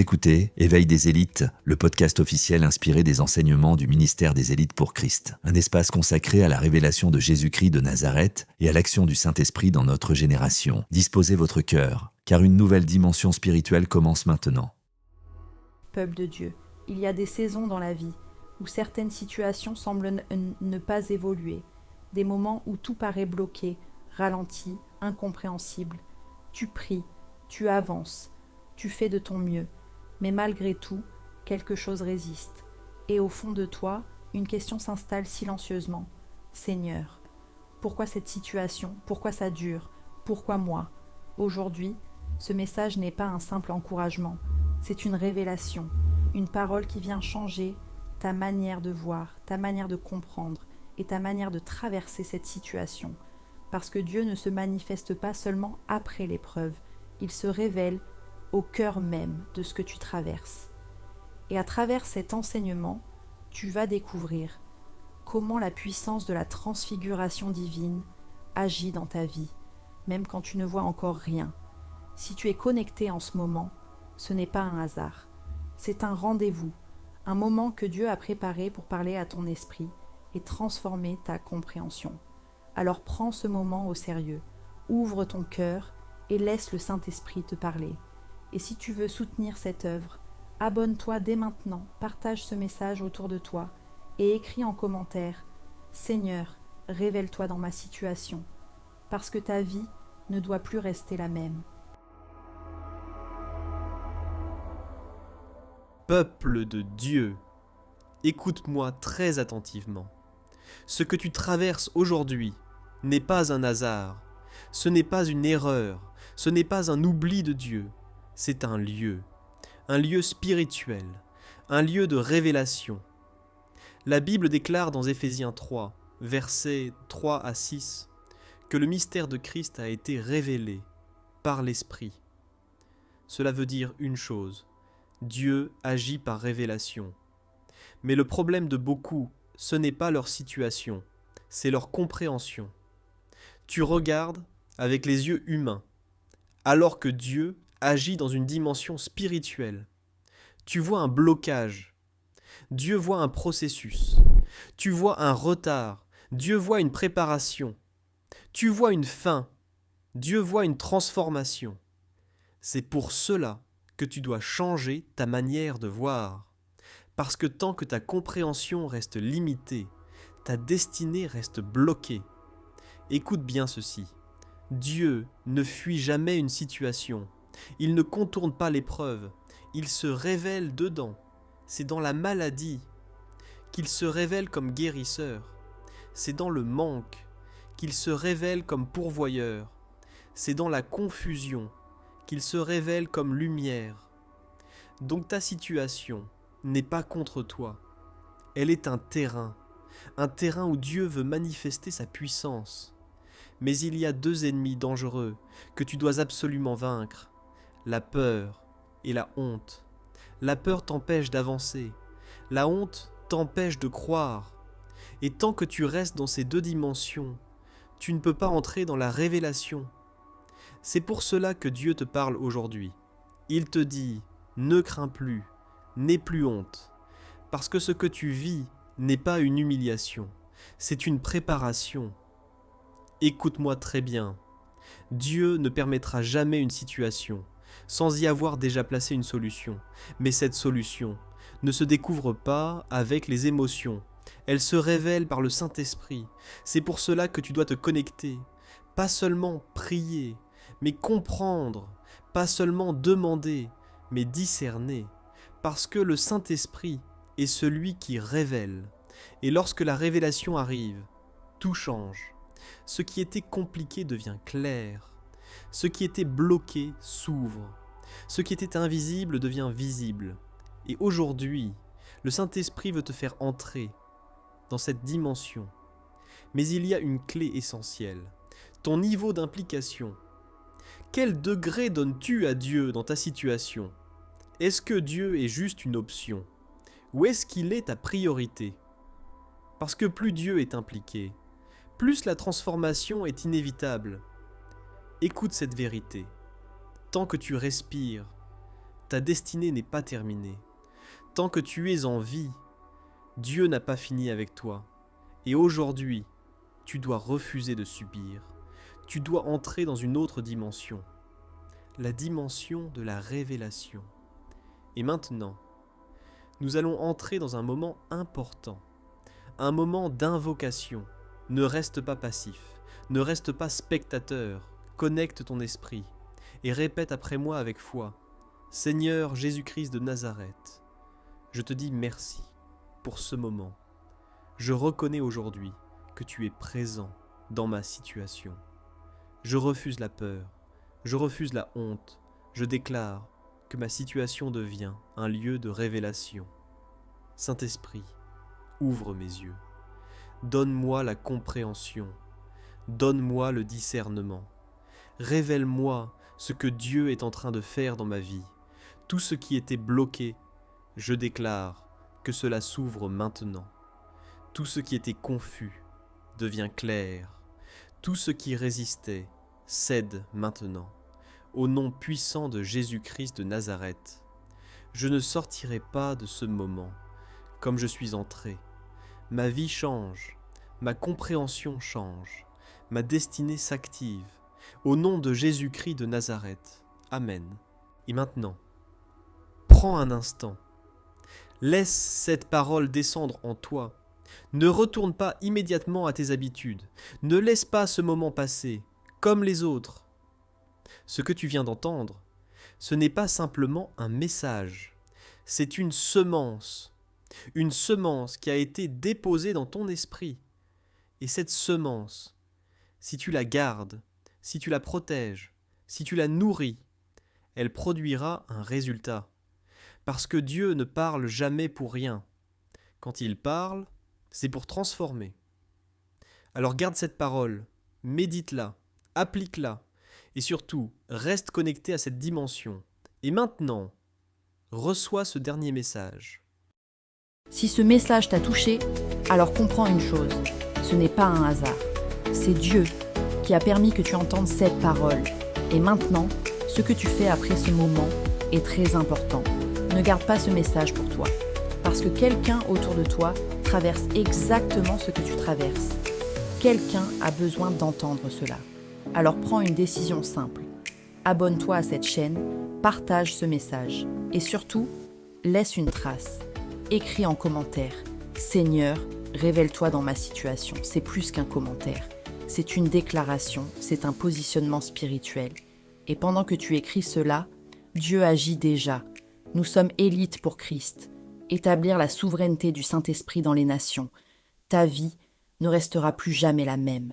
écoutez Éveil des élites, le podcast officiel inspiré des enseignements du ministère des élites pour Christ. Un espace consacré à la révélation de Jésus-Christ de Nazareth et à l'action du Saint-Esprit dans notre génération. Disposez votre cœur, car une nouvelle dimension spirituelle commence maintenant. Peuple de Dieu, il y a des saisons dans la vie où certaines situations semblent ne pas évoluer, des moments où tout paraît bloqué, ralenti, incompréhensible. Tu pries, tu avances, tu fais de ton mieux, mais malgré tout, quelque chose résiste. Et au fond de toi, une question s'installe silencieusement. Seigneur, pourquoi cette situation? Pourquoi ça dure? Pourquoi moi? Aujourd'hui, ce message n'est pas un simple encouragement, c'est une révélation, une parole qui vient changer ta manière de voir, ta manière de comprendre et ta manière de traverser cette situation. Parce que Dieu ne se manifeste pas seulement après l'épreuve, il se révèle au cœur même de ce que tu traverses. Et à travers cet enseignement, tu vas découvrir comment la puissance de la transfiguration divine agit dans ta vie, même quand tu ne vois encore rien. Si tu es connecté en ce moment, ce n'est pas un hasard. C'est un rendez-vous, un moment que Dieu a préparé pour parler à ton esprit et transformer ta compréhension. Alors prends ce moment au sérieux, ouvre ton cœur et laisse le Saint-Esprit te parler. Et si tu veux soutenir cette œuvre, abonne-toi dès maintenant, partage ce message autour de toi et écris en commentaire « Seigneur, révèle-toi dans ma situation » parce que ta vie ne doit plus rester la même. Peuple de Dieu, écoute-moi très attentivement. Ce que tu traverses aujourd'hui n'est pas un hasard, ce n'est pas une erreur, ce n'est pas un oubli de Dieu, c'est un lieu spirituel, un lieu de révélation. La Bible déclare dans Éphésiens 3, versets 3 à 6, que le mystère de Christ a été révélé par l'Esprit. Cela veut dire une chose, Dieu agit par révélation. Mais le problème de beaucoup, ce n'est pas leur situation, c'est leur compréhension. Tu regardes avec les yeux humains, alors que Dieu agit dans une dimension spirituelle. Tu vois un blocage, Dieu voit un processus, tu vois un retard, Dieu voit une préparation, tu vois une fin, Dieu voit une transformation. C'est pour cela que tu dois changer ta manière de voir. Parce que tant que ta compréhension reste limitée, ta destinée reste bloquée. Écoute bien ceci. Dieu ne fuit jamais une situation. Il ne contourne pas l'épreuve. Il se révèle dedans. C'est dans la maladie qu'il se révèle comme guérisseur. C'est dans le manque qu'il se révèle comme pourvoyeur. C'est dans la confusion qu'il se révèle comme lumière. Donc ta situation n'est pas contre toi. Elle est un terrain où Dieu veut manifester sa puissance. Mais il y a deux ennemis dangereux que tu dois absolument vaincre, la peur et la honte. La peur t'empêche d'avancer, la honte t'empêche de croire. Et tant que tu restes dans ces deux dimensions, tu ne peux pas entrer dans la révélation. C'est pour cela que Dieu te parle aujourd'hui. Il te dit, ne crains plus, n'aie plus honte, parce que ce que tu vis n'est pas une humiliation, c'est une préparation. Écoute-moi très bien, Dieu ne permettra jamais une situation sans y avoir déjà placé une solution, mais cette solution ne se découvre pas avec les émotions, elle se révèle par le Saint-Esprit. C'est pour cela que tu dois te connecter, pas seulement prier, mais comprendre, pas seulement demander, mais discerner, parce que le Saint-Esprit est celui qui révèle. Et lorsque la révélation arrive, tout change. Ce qui était compliqué devient clair. Ce qui était bloqué s'ouvre. Ce qui était invisible devient visible. Et aujourd'hui, le Saint-Esprit veut te faire entrer dans cette dimension. Mais il y a une clé essentielle, ton niveau d'implication. Quel degré donnes-tu à Dieu dans ta situation? Est-ce que Dieu est juste une option? Ou est-ce qu'il est ta priorité? Parce que plus Dieu est impliqué, plus la transformation est inévitable. Écoute cette vérité. Tant que tu respires, ta destinée n'est pas terminée. Tant que tu es en vie, Dieu n'a pas fini avec toi. Et aujourd'hui, tu dois refuser de subir. Tu dois entrer dans une autre dimension, la dimension de la révélation. Et maintenant, nous allons entrer dans un moment important, un moment d'invocation. Ne reste pas passif, ne reste pas spectateur, connecte ton esprit et répète après moi avec foi. Seigneur Jésus-Christ de Nazareth, je te dis merci pour ce moment. Je reconnais aujourd'hui que tu es présent dans ma situation. Je refuse la peur, je refuse la honte, je déclare que ma situation devient un lieu de révélation. Saint-Esprit, ouvre mes yeux, donne-moi la compréhension, donne-moi le discernement, révèle-moi ce que Dieu est en train de faire dans ma vie. Tout ce qui était bloqué, je déclare que cela s'ouvre maintenant. Tout ce qui était confus devient clair. Tout ce qui résistait cède maintenant. Au nom puissant de Jésus-Christ de Nazareth, je ne sortirai pas de ce moment comme je suis entré. Ma vie change, ma compréhension change, ma destinée s'active. Au nom de Jésus-Christ de Nazareth. Amen. Et maintenant, prends un instant. Laisse cette parole descendre en toi. Ne retourne pas immédiatement à tes habitudes. Ne laisse pas ce moment passer, comme les autres. Ce que tu viens d'entendre, ce n'est pas simplement un message. C'est une semence qui a été déposée dans ton esprit. Et cette semence, si tu la gardes, si tu la protèges, si tu la nourris, elle produira un résultat. Parce que Dieu ne parle jamais pour rien. Quand il parle, c'est pour transformer. Alors garde cette parole, médite-la, applique-la, et surtout, reste connecté à cette dimension. Et maintenant, reçois ce dernier message. Si ce message t'a touché, alors comprends une chose, ce n'est pas un hasard. C'est Dieu qui a permis que tu entendes cette parole. Et maintenant, ce que tu fais après ce moment est très important. Ne garde pas ce message pour toi, parce que quelqu'un autour de toi traverse exactement ce que tu traverses. Quelqu'un a besoin d'entendre cela. Alors prends une décision simple. Abonne-toi à cette chaîne, partage ce message et surtout, laisse une trace. Écris en commentaire « Seigneur, révèle-toi dans ma situation ». C'est plus qu'un commentaire. C'est une déclaration, c'est un positionnement spirituel. Et pendant que tu écris cela, Dieu agit déjà. Nous sommes élites pour Christ. Établir la souveraineté du Saint-Esprit dans les nations. Ta vie ne restera plus jamais la même.